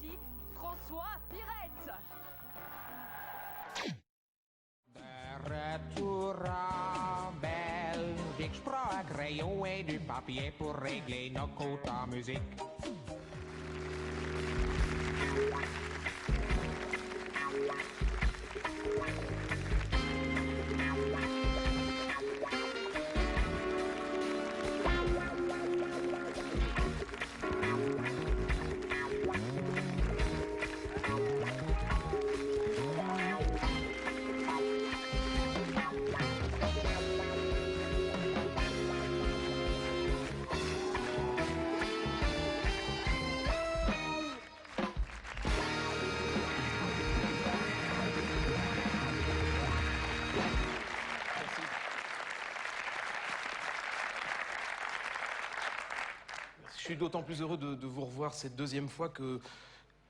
voici François Pirette. De retour en Belgique, je prends un crayon et du papier pour régler nos comptes en musique. Je suis d'autant plus heureux de vous revoir cette deuxième fois que,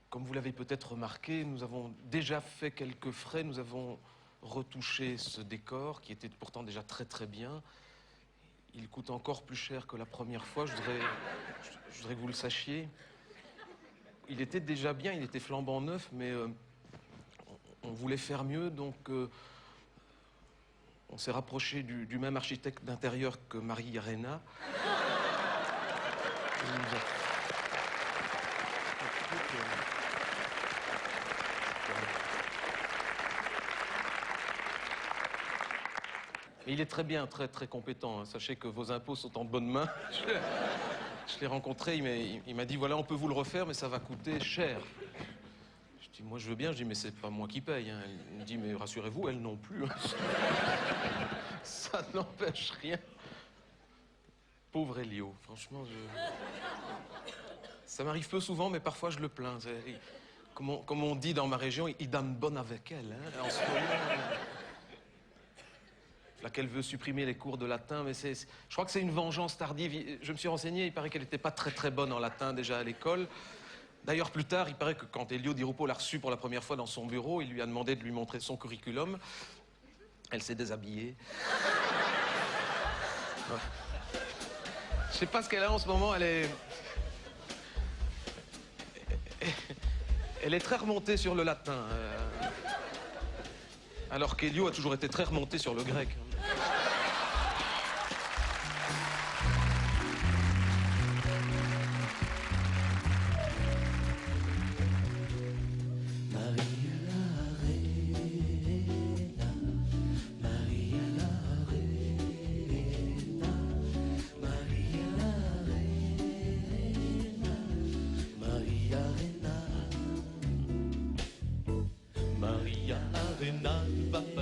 comme vous l'avez peut-être remarqué, nous avons déjà fait quelques frais. Nous avons retouché ce décor qui était pourtant déjà très très bien. Il coûte encore plus cher que la première fois, je voudrais que vous le sachiez. Il était déjà bien, il était flambant neuf, mais on voulait faire mieux, donc on s'est rapproché du même architecte d'intérieur que Marie Arena. Et il est très bien, très très compétent. Hein. Sachez que vos impôts sont en bonne main. Je l'ai rencontré, il m'a dit voilà, on peut vous le refaire, mais ça va coûter cher. Je dis moi je veux bien, je dis mais c'est pas moi qui paye. Hein. Il me dit mais rassurez-vous, elle non plus. Ça n'empêche rien. Pauvre Elio, franchement, ça m'arrive peu souvent, mais parfois je le plains. Comme on dit dans ma région, il donne bonne avec elle. Hein. En ce moment, là qu'elle veut supprimer les cours de latin, mais je crois que c'est une vengeance tardive. Je me suis renseigné, il paraît qu'elle n'était pas très très bonne en latin déjà à l'école. D'ailleurs, plus tard, il paraît que quand Elio Di Rupo l'a reçue pour la première fois dans son bureau, il lui a demandé de lui montrer son curriculum. Elle s'est déshabillée. Ouais. Je sais pas ce qu'elle a en ce moment, elle est très remontée sur le latin. Alors qu'Elio a toujours été très remonté sur le grec.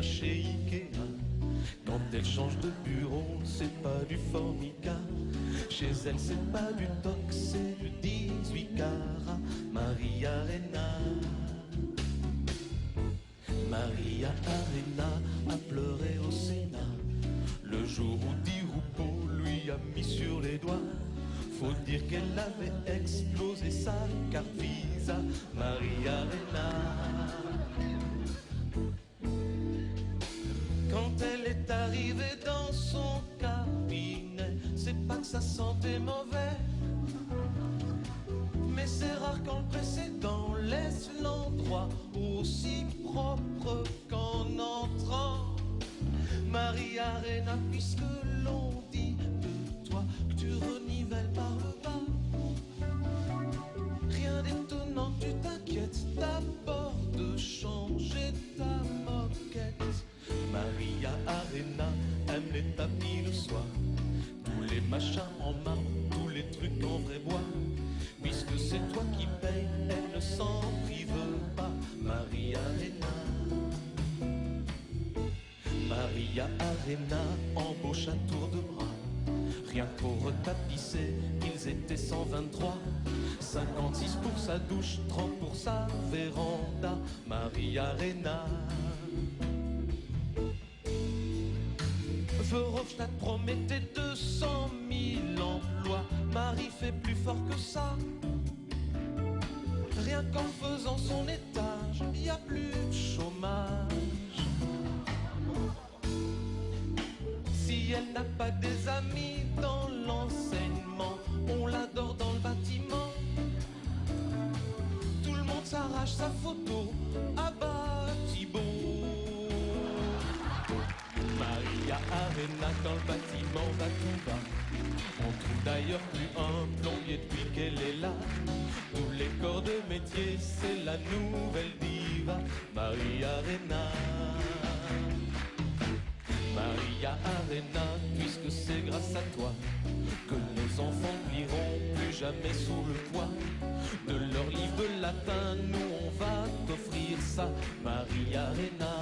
Chez Ikea, quand elle change de bureau, c'est pas du Formica. Chez elle, c'est pas du Tox, c'est du 18 carats. Maria Arena. Maria Arena a pleuré au Sénat le jour où Di Rupo lui a mis sur les doigts. Faut dire qu'elle avait explosé sa carte Visa. Maria Arena. Quand elle est arrivée dans son cabinet, c'est pas que ça sentait mauvais, mais c'est rare quand le précédent laisse l'endroit aussi propre qu'en entrant. Maria Arena, puisque l'on dit de toi que tu renivelles par le bas, rien d'étonnant, tu t'inquiètes d'abord de changer ta moquette. Maria Arena aime les tapis le soir, tous les machins en marbre, tous les trucs en vrai bois. Puisque c'est toi qui payes, elle ne s'en prive pas. Maria Arena. Maria Arena embauche à tour de bras, rien pour retapisser, ils étaient 123. 56 pour sa douche, 30 pour sa véranda. Maria Arena. Verhofstadt promettait 200 000 emplois. Marie fait plus fort que ça. Rien qu'en faisant son étage, il n'y a plus de chômage. Si elle n'a pas des amis dans l'enseignement, on l'adore dans le bâtiment. Tout le arrache sa photo à Batibo. Maria Arena, quand le bâtiment va tout bas, on trouve d'ailleurs plus un plombier depuis qu'elle est là. Tous les corps de métier, c'est la nouvelle diva, Maria Arena. Maria Arena, puisque c'est grâce à toi que nos enfants n'iront plus jamais sous le poids de leur livre de latin. Nous on va t'offrir ça, Maria Arena.